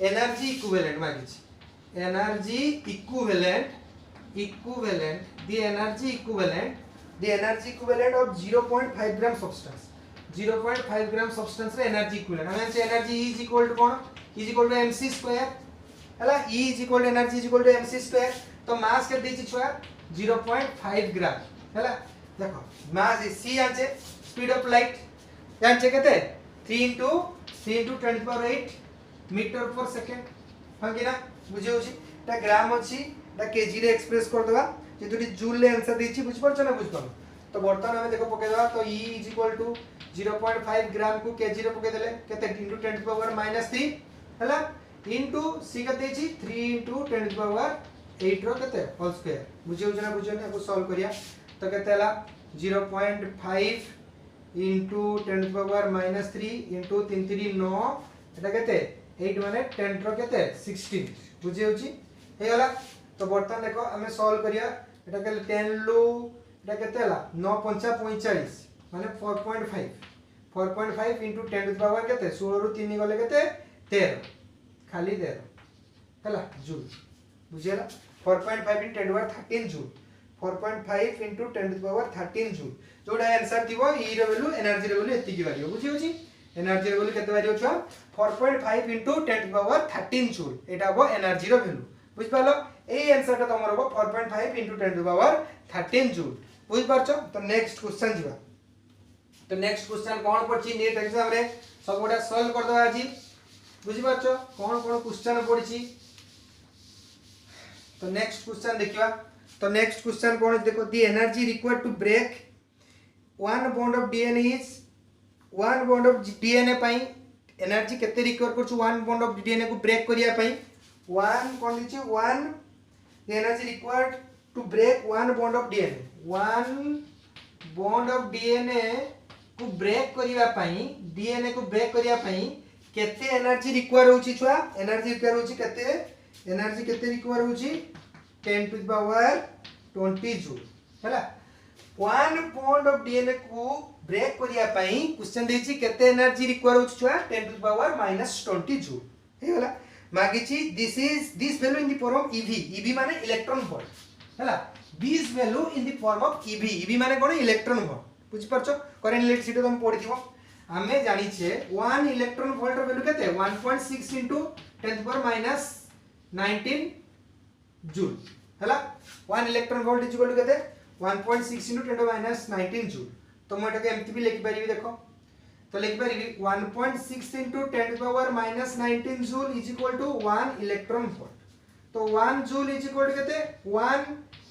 Speaker 1: energy equivalent मागिछि energy equivalent the energy equivalent of 0.5 gram substance 0.5 gram substance रे एनर्जी इक्विवेलेंट हमें से energy E is equal to कोन E is equal to mc square हला E is equal to energy is equal to mc square तो mass के दीछि छुआ 0.5 gram हला देखो मास c आछे स्पीड ऑफ लाइट जानछे केते 3 into 10 to the power 8 meter per second हां कि ना बुझियो छी ता ग्राम अछि ता केजी रे एक्सप्रेस कर देबा जेतुटी जूल ले आंसर देछि बुझ परछ ना बुझ पालो तो बर्तन हमें देखो पके देबा तो E इज इक्वल टू 0.5 ग्राम को केजी रे पके देले केते 10 to 10 पावर -3 हला इनटू c कते छी 3 into 10 to पावर 8 रो केते होल स्क्वायर बुझियो जना बुझियो ना को सॉल्व करिया तो केते हला 0.5 into 10 to the power -3 into 3 3 9 एटा केते 8 माने 10 रो केते 16 बुझे होची हे गला तो बर्तन देखो हमें सॉल्व करिया एटा केले 10 लो एटा केते हला 9 5 45 माने 4.5 into 10 to the power केते 16 रो 3 गले केते 13 खाली 13 हला जूल बुझियला 4.5 into 10 to the power 13 joule 4.5 into 10 to the power 13 joule जोडा आंसर दिबो ई रे वैल्यू एनर्जी रे वैल्यू एति की बारियो बुझी होची एनर्जी रे वैल्यू केते बारियो छ 4.5 into 10 to the power 13 joule एटा हो एनर्जी रे वैल्यू बुझ पालो ए आंसर ता तमरो हो 4.5 into 10 to the power 13 joule बुझ पारछो तो नेक्स्ट क्वेश्चन जीवा तो नेक्स्ट क्वेश्चन कोन पड़छि नीट एग्जाम रे सब गोटा सॉल्व कर दवा आज बुझी पारछो कोन कोन क्वेश्चन पड़छि तो नेक्स्ट क्वेश्चन देखिबा तो नेक्स्ट क्वेश्चन कोन देखो the energy required to break one bond of DNA पाई एनर्जी केते रिक्वायर करछु one bond of DNA को ब्रेक करिया पाई one कोन दिछि one energy required to break one bond of DNA one bond of DNA को ब्रेक करिया पाई DNA को ब्रेक करिया पाई केते एनर्जी रिक्वायर होछि छुआ एनर्जी रिक्वायर होछि केते एनर्जी केते रिक्वायर होछि 10 to the power 20 जूल हैला one bond of DNA को ब्रेक करिया पई क्वेश्चन देछि केते एनर्जी रिक्वायर होछ छुआ 10 to the power -20 जूल हे होला मागिछि this value in the form of EV माने इलेक्ट्रॉन वोल्ट हैला this value in the form of EV माने कोन इलेक्ट्रॉन वोल्ट बुझि परछो करंट इलेक्ट्रिसिटी तुम पढिथिबो हमें जानि छे 1 इलेक्ट्रॉन वोल्ट वैल्यू केते 1.6 into 10 to the power -19 joule हैला 1 electron volt is equal to केते 1.6 into 10 to the -19 जूल तो मैं एटाके एमती भी लिखि परिबी देखो तो लिखि परिबी 1.6 into 10 to the power -19 joule is equal to 1 electron volt तो 1 जूल इज इक्वल टू केते 1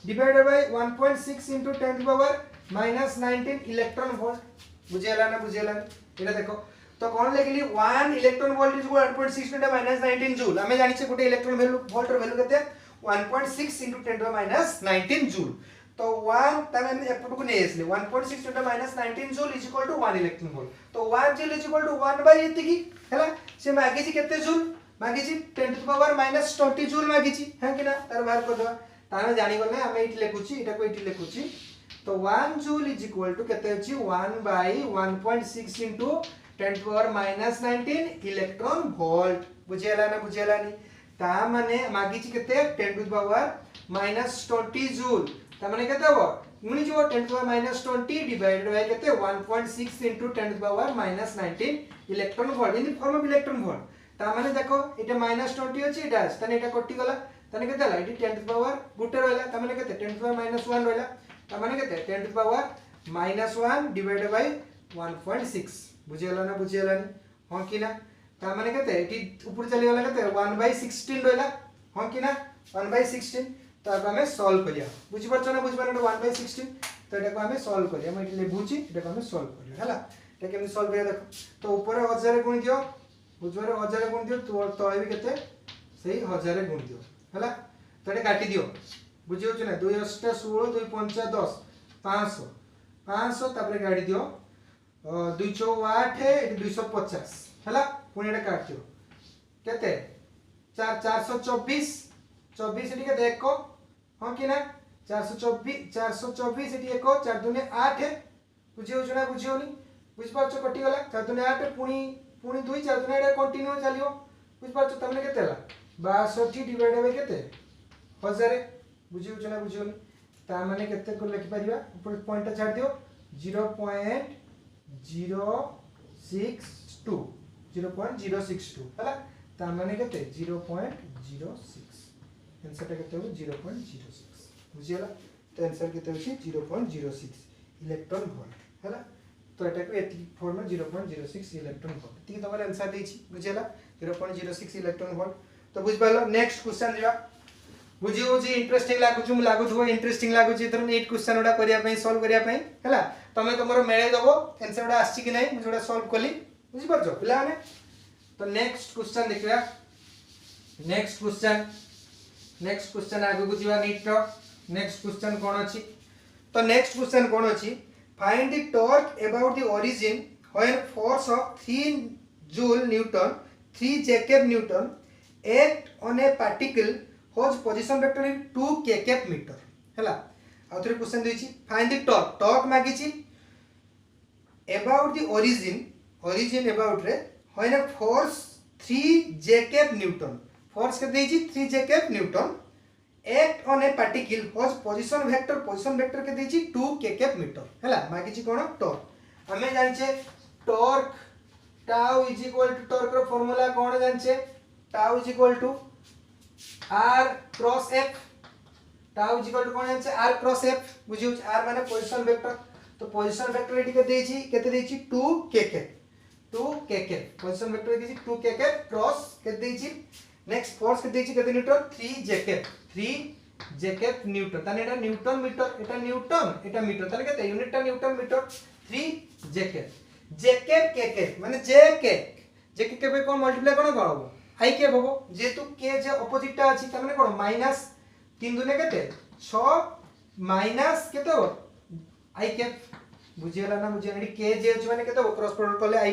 Speaker 1: divided by 1.6 into 10 to the power -19 electron volt बुझेला ना बुझेला एटा देखो तो कोन लेखली 1 इलेक्ट्रॉन वोल्ट इज 1.6 * -19 जूल हमें जानि छे गोटे इलेक्ट्रॉन वैल्यू वोल्ट रो वैल्यू केते 1.6 * 10⁻19 जूल तो 1 तमे एपट को नै आसले 1.6 * -19 joule is equal to 1 electron volt तो 1 joule is equal to 1 by एति की हैला से मागी छी केते जूल मागी छी 10⁻⁻20 जूल मागी छी है कि ना तार बाहर कर दवा ताने जानि गले हमें इट लेखुची एटा को इट लेखुची तो 1 जूल इज इक्वल टू केते अछि 1 बाय 1.6 इनटू 10⁻19 इलेक्ट्रॉन वोल्ट बुझेला ना बुझेला नी ता माने मागी छी केते 10⁻⁻20 जूल ता माने केते हो मुनि जो 10⁻⁻20 डिवाइडेड बाय केते 1.6 into 10⁻⁻19 electron volt in form of electron volt ता माने देखो एटा -20 अछि एटा तने एटा कटि गला तने केते ला एटी 10 पावर गुटे रहला ता माने केते 10 पावर -1 रहला ता माने केते 10 पावर -1 डिवाइडेड बाय 1.6 बुझियला ना बुझियला नि हां कि ना ता माने केते एटी ऊपर चली गला केते 1/16 रहला हां कि ना 1/16 तो अब हमें सॉल्व करिया बुझि परछ ना बुझि परछ 1/16 तो एटा को हमें सॉल्व करिया मैं इटले बुझी एटा को हमें सॉल्व करिया हला एटा केम सॉल्व करिया देखो तो ऊपर 1000 गुण दियो बुझबारे 1000 गुण दियो तो तळे भी केते सही 1000 गुण दियो हला तो एटा काटी दियो बुझियो छ ना 2 8 16 2 5 10 500 500 तापर गाडी दियो 2 4 8 एटी 250 हला पुणी एटा काट दियो केते 4 424 24 एटी के देखो हां कि ना 424 एटी एको 4 2 8 बुझियो छ ना बुझियो नी बुझ पाछो कटि गला 4 2 8 पुणी 2 4 2 एटा कंटिन्यू चलियो बुझ पाछो तमने केते ला 62 डिवाइड बाय केते 1000 बुझियो छ ना बुझियो नी ता माने केते को लिखि परिबा ऊपर पॉइंट छाड़ दियो 0.062 हला ता माने केते 0.06 आंसर केते हो 0.06 बुझियला तो आंसर केते होची 0.06 इलेक्ट्रॉन वोल्ट हला तो एटा को एति फॉर्म में 0.06 इलेक्ट्रॉन वोल्ट ती तमरे आंसर देछि बुझियला 0.06 इलेक्ट्रॉन वोल्ट तो बुझ पालो नेक्स्ट क्वेश्चन दिबा बुझियो जी इंटरेस्टिंग लागु छो इंटरेस्टिंग लागु छी तर नीट क्वेश्चन उडा करिया पई सॉल्व करिया पई हला तमे तमरो मेळे दबो आंसर उडा आछि कि नै मुझे उडा सॉल्व कली बुझि परछो पिला माने तो नेक्स्ट क्वेश्चन देखिया नेक्स्ट क्वेश्चन आगु बुझिवा नीट रो नेक्स्ट क्वेश्चन कोन अछि तो नेक्स्ट क्वेश्चन कोन अछि find the torque about the origin when force of 3 joule Newton 3 Jacob Newton act on a particle whose position vector is 2 kcap meter हला आ थोड़ी question देछि find the torque मागी छी about the origin about रे when a force 3 jacb newton force के देछि 3 jacb newton act on a particle whose position vector के देछि 2 kcap meter हला मागी छी कोन टॉर्क हमें जानि छे torque tau is equal to torque रो फार्मूला कोन जानि छे tau is equal to r cross f tau is equal to कोन जानि r क्रॉस f बुझियो r माने पोजीशन वेक्टर तो पोजीशन वेक्टर एटी के देछि केते देछि 2 kk पोजीशन वेक्टर देछि 2 kk क्रॉस के देछि नेक्स्ट फोर्स के देछि केते न्यूटन 3 जैकब न्यूटन तने एटा न्यूटन मीटर तने केते यूनिट टा न्यूटन मीटर 3 जैकब kk माने jk के कोन मल्टीप्लाई कोन करबो आई के बबो जेतु के जे ऑपोजिट टा अछि त माने कोन माइनस 3 दुने केते 6 माइनस केते हो आई के बुझियला ना बुझियला के जे अछि माने केते हो क्रॉस प्रोडक्ट करले आई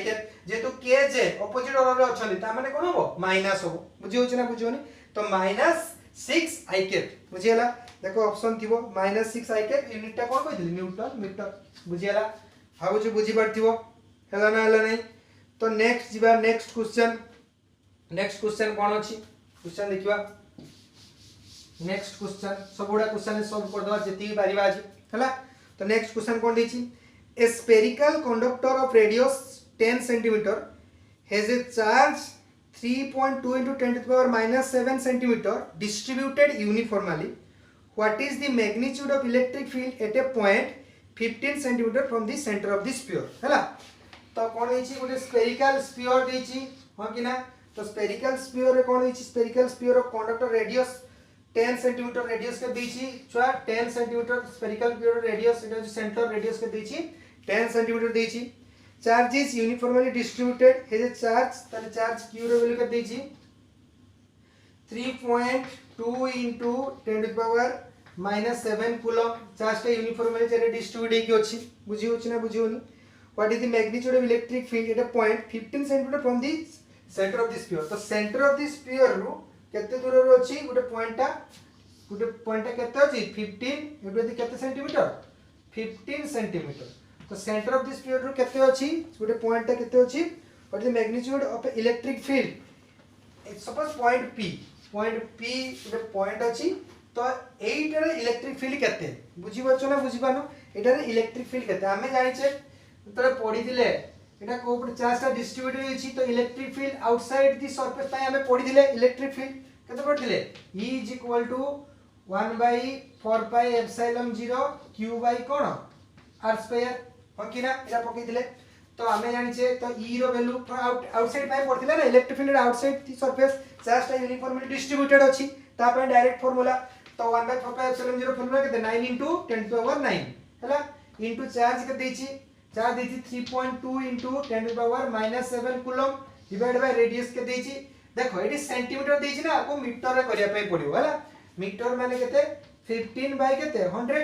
Speaker 1: के जेतु के जे ऑपोजिट ऑर्डर रे अछली त माने कोन हो माइनस हो बुझियो छ ना बुझियोनी तो -6 आई के बुझियला देखो ऑप्शन थिबो -6 आई के यूनिट टा कोन कहिदली न्यूटन मीटर बुझियला हाउ जे बुझि परथिबो हला नै तो नेक्स्ट जीवा नेक्स्ट क्वेश्चन कोन अछि क्वेश्चन देखिबा नेक्स्ट क्वेश्चन सबोडा क्वेश्चन सॉल्व कर दवा जति पारिबा अछि हला तो नेक्स्ट क्वेश्चन कोन दिछि a spherical conductor of radius 10 cm has a charge 3.2 into 10 to the power -7 cm distributed uniformly what is the magnitude of electric field at a point 15 cm from the center of the sphere हला तो कोन दिछि गोटे spherical sphere दिछि हां कि ना तो spherical sphere रे कोन दिछि spherical sphere of conductor radius 10 centimeter radius के दीची छुआ 10 सेंटीमीटर स्फेरिकल पिरियड रेडियस इटा सेंटर रेडियस के दीची 10 सेंटीमीटर दीची चार्ज इज यूनिफॉर्मली डिस्ट्रीब्यूटेड हे जे चार्ज ताले चार्ज q रो वैल्यू के दीची 3.2 into 10 to the power -7 coulomb charge का यूनिफॉर्मली जेरे डिस्ट्रीब्यूट हे की अछि बुझी होछि ना बुझी होनी what is the magnitude of electric field Etah point 15 centimetre from the centre of the sphere तो सेंटर ऑफ द स्फीयर रो केते दूर रो अछि गुटे पॉइंट केते अछि 15 एबे दी केते सेंटीमीटर 15 सेंटीमीटर तो सेंटर ऑफ द स्फीयर रो केते अछि गुटे पॉइंट केते अछि what is the magnitude of electric field suppose point p Gute point अछि तो एइटर इलेक्ट्रिक फील्ड केते बुझी बचो ना बुझी पानो एटार इलेक्ट्रिक फील्ड केते हमें जानि छे तोरे पढी दिले एटा कोपट चार्ज का डिस्ट्रीब्यूट होइछि तो electric field outside the surface पय हमें पढी दिले इलेक्ट्रिक फील्ड केते पढी दिले E = 1/4 pi epsilon 0 q by cone r square हम कि ना एटा पकई दिले तो हमें जानि छे तो E रो वैल्यू आउटसाइड पय पढी दिले ना electric field outside the surface charge का यूनिफॉर्मली डिस्ट्रीब्यूटेड अछि ता पे डायरेक्ट फार्मूला तो 1/4 pi epsilon 0 फार्मूला केते 9 into 10 to the power 9 हला इनटू चार्ज के देछि चार्ज देछि 3.2 into 10 to the power -7 coulomb divide by radius के देछि देखो एटी सेंटीमीटर देछि ना आपको मीटर रे करिया पय पडियो हला मीटर माने केते 15 बाय केते 100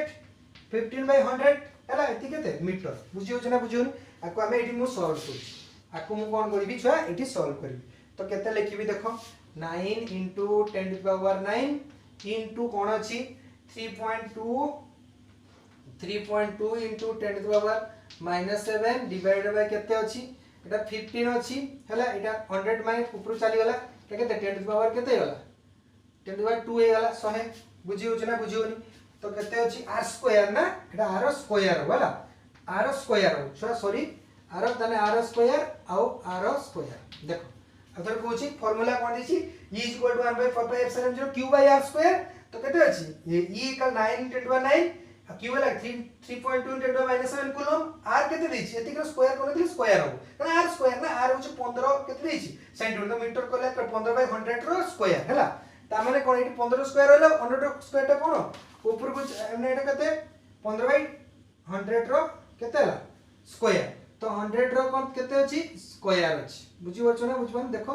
Speaker 1: 15 बाय 100 हला एती केते मीटर बुझियो छना बुझियोन आको हमें एटी मु सॉल्व करू आको मु कोन करबी छुआ एटी सॉल्व करबी तो केते लिखिबी देखो 9 into 10 to the power 9 into कोन अछि 3.2 into 10 to the power -7 divided by केते अछि एटा 15 अछि हला एटा 100 माइनस ऊपर चली गला केते 10 to the power केते गला 10 to the power 2 हे गला 100 बुझी होछ ना बुझियोनी तो केते अछि r स्क्वायर ना एटा r स्क्वायर होला r स्क्वायर सॉरी r तने r स्क्वायर आउ r स्क्वायर देखो अथर कोछि फार्मूला कोन दिछि E = 1/4 pi epsilon 0 q by r square तो केते अछि ये E = 9 × 10 to the power 9 q वाला 3.2 × 10 to the power -7 coulomb r केते दैछि एतिक स्क्वायर कोन दिले स्क्वायर हो ना r स्क्वायर ना r होछ 15 केते दैछि सेंटीमीटर मीटर कोला 15/100 रो स्क्वायर हैला ता माने कोन एटी 15 स्क्वायर होला 100 रो स्क्वायर ता कोन ऊपर को हमने एटा केते 15/100 रो केते होला स्क्वायर तो 100 रो कोन केते अछि स्क्वायर अछि बुझि बछो ना बुझबन देखो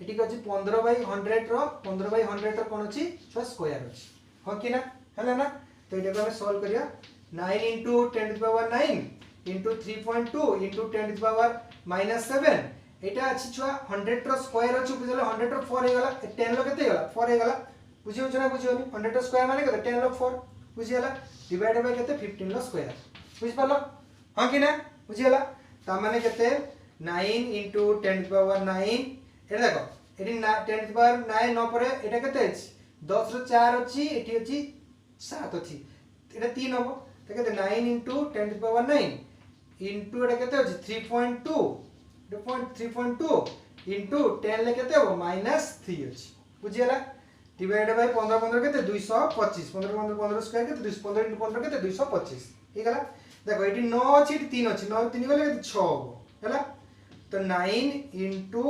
Speaker 1: एटी अछि 15/100 रो 15/100 रो कोन अछि स्क्वायर अछि हो कि ना हैला ना तो एटा हम सॉल्व करिया 9 into 10 to the power 9 into 3.2 into 10 to the power -7 एटा अछि छुआ 100 रो स्क्वायर अछि बुझले 100 रो 4 हे गला 10 लो केते गला 4 हे गला बुझियो छना बुझियोनी 100 रो स्क्वायर माने केते 10 लो 4 बुझियला डिवाइड बाय केते 15 लो स्क्वायर बुझ पालो हां कि ना बुझियला ता माने केते 9 into 10 to the power 9 एटा देखो एटी 10 to the power 9 न परे एटा केते अछि 10 रो 4 अछि एटी अछि 7 अछि एटा 3 हबो त केते 9 into 10 to the power 9 into एटा केते अछि 3.2 3.2 into 10 ले केते हबो -3 अछि बुझियला डिवाइड बाय 15 15 केते 225 15 15 15 स्क्वायर केते 215 into 15 केते 225 ठीक है देखो एटी 9 अछि एटी 3 अछि 9 3 गले 6 हबो हैला तो 9 into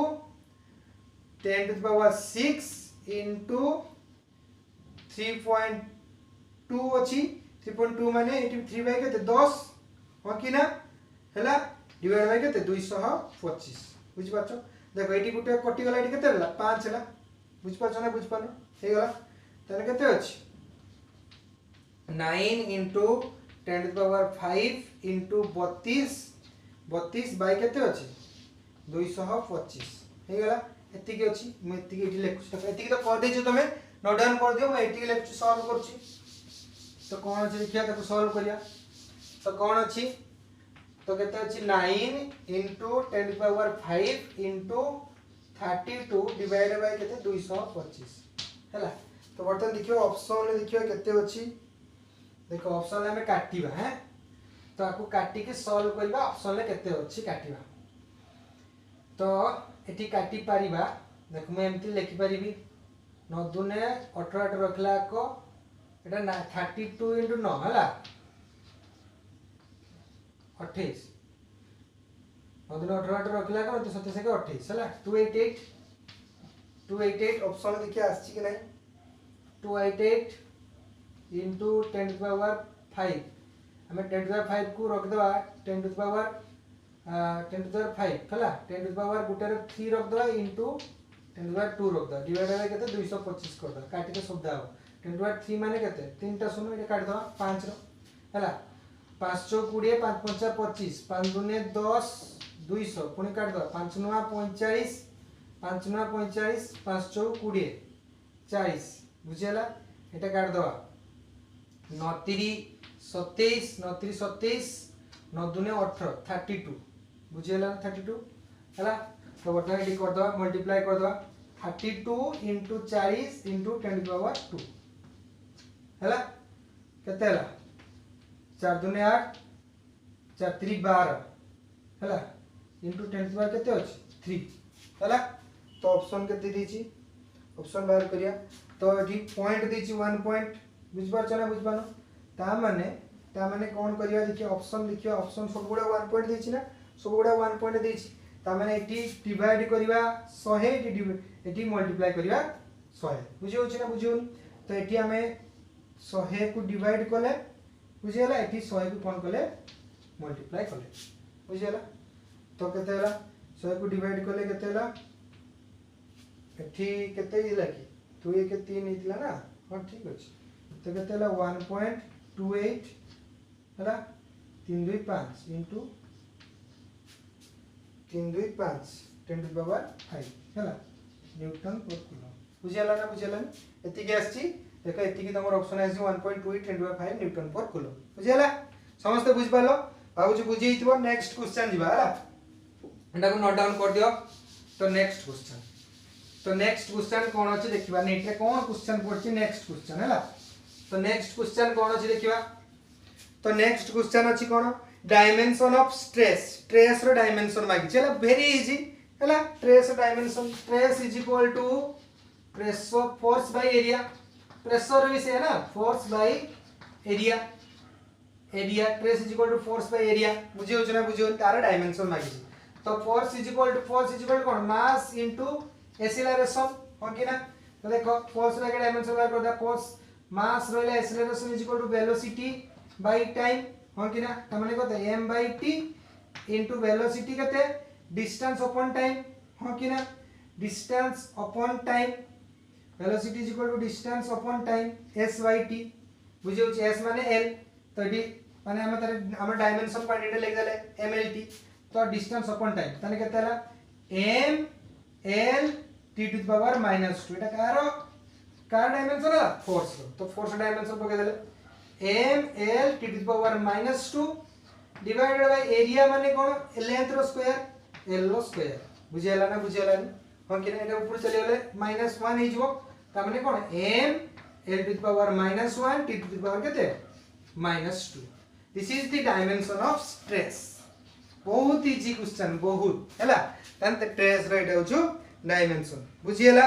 Speaker 1: 10 to the power 6 into 3.2 अछि 3.2 माने 83 बाय केते 10 हो कि ना हैला डिवाइड बाय केते 225 बुझ पाछो देखो एटी गुटे कटि गला एटी केते होला 5 हैला बुझ पाछो ना बुझ पानो हे गला तने केते अछि 9 into 10 to the power 5 into 32 32 bye केते अछि 225 हे गला एति के अछि मैं एति के लिखु तो एति के तो कर दे जो तमे नोट डाउन कर दियो मैं एति के लिखु सॉल्व करछि तो कोन अछि देखिया ताको सॉल्व करिया तो कोन अछि तो केते अछि 9 into 10 to the power 5 into 32 divide by केते 225 हैला तो बर्तन देखियो ऑप्शन ले देखियो केते अछि देखो ऑप्शन में काटिबा हैं तो आपको काटी के सॉल्व करबा ऑप्शन ले केते अछि काटिबा तो एठी काटी पारिबा देखो मैं एमती लिखि पारिबी 9 दुने 18 रखला को एटा 32 into 9 हला 28 9 दुने 18 रखला को तो 27 के 28 हला 288 ऑप्शन देखिए आछि कि नहीं 288 into 10 to the power 5 हमें 10 to the power 5 को रख दवा 10 to the power 10 to the power 5 हला 10 to the power गुटे रे 3 रख दवा into 10 to the power 2 रख दवा डिवाइड बाय केते 225 कर दवा काटी के शब्द आव 10 to the power 3 माने केते 3 टा शून्य ये काट दवा 5 रो हला 5 चौ 20 5 5 25 5 दुने 10 200 पुनी काट दवा 5 9 45 5 9 45 5 चौ 20 40 बुझेला एटा काट दवा 9 3 27 9 3 27 9 दुने 18 32 बुझेला 32 हला तो बटा एडी कर दवा मल्टीप्लाई कर दवा 32 into 40 into 10 to the power 2 हला केते हला 4 दुने 8 4 3 12 हला into 10 to the power केते अछि 3 हला तो ऑप्शन केते देछि ऑप्शन बाहर करिया तो एठी पॉइंट देछि 1 पॉइंट बुझ पारछ ना बुझ पानो ता माने कोन करिया देखिए ऑप्शन लिखियो ऑप्शन सब गुडा 1 पॉइंट देछि ना सब गुडा 1 पॉइंट देछि ता माने एठी डिवाइड करिवा 100 एठी मल्टीप्लाई करिवा 100 बुझियो छी ना बुझियो तो एठी हमें 100 को डिवाइड कले बुझियला एठी 100 को कोन कले मल्टीप्लाई कले बुझियला तो केते हला 100 को डिवाइड कले केते हला एठी केते इला की 2 1 3 इतला ना हां ठीक अछि तो केते हला 1.28 हला 3 2 5 into 3 2 5 10 to the power 5 हला न्यूटन पर कूलम बुझियला ना बुझियला एति के आछि देखो एति की तमर ऑप्शन आछि 1.28 10 to the power 5 न्यूटन पर कूलम बुझियला समस्त बुझ पालो बाबूजी बुझी हितबो नेक्स्ट क्वेश्चन जिबा हला एटा को नोट डाउन कर दियो तो नेक्स्ट क्वेश्चन कोन अछि देखिबा नेट रे कोन क्वेश्चन पड़छि नेक्स्ट क्वेश्चन हला तो नेक्स्ट क्वेश्चन कोन अछि देखिबा तो नेक्स्ट क्वेश्चन अछि कोन डायमेंशन ऑफ स्ट्रेस रो डायमेंशन मागि चला वेरी इजी हला stress dimension stress is equal to pressure force by area pressure भी से है ना force by area stress is equal to force by area बुझियो छ ना बुझियो तार डायमेंशन मागि तो फोर्स इज इक्वल टू कोन मास इनटू एक्सीलरेशन हो कि ना तो देखो फोर्स रे डायमेंशन बाय कर द फोर्स मास रहले acceleration is equal to velocity by time हो कि ना त माने कते m by t into velocity कते डिस्टेंस अपॉन टाइम हो कि ना distance upon time velocity is equal to distance upon time s by t बुझियो छ s माने l तो डी माने हम डायमेंशन क्वांटिटी लिख देले mlt तो डिस्टेंस अपॉन टाइम तने कते हला m l t to the power -2 एटा कार डायमेंशन है फोर्स तो फोर्स डायमेंशन पके देले m l t to the power -2 divided by area माने कोन लेंथ रो स्क्वायर l रो स्क्वायर बुझियला ना हम किने एटा ऊपर चले गेले -1 हे जबो त माने कोन m l to the power -1 t to the power केते -2 this is the dimension of stress बहुत इजी क्वेश्चन बहुत हैला तन स्ट्रेस रो एटा होछु डायमेंशन बुझियला।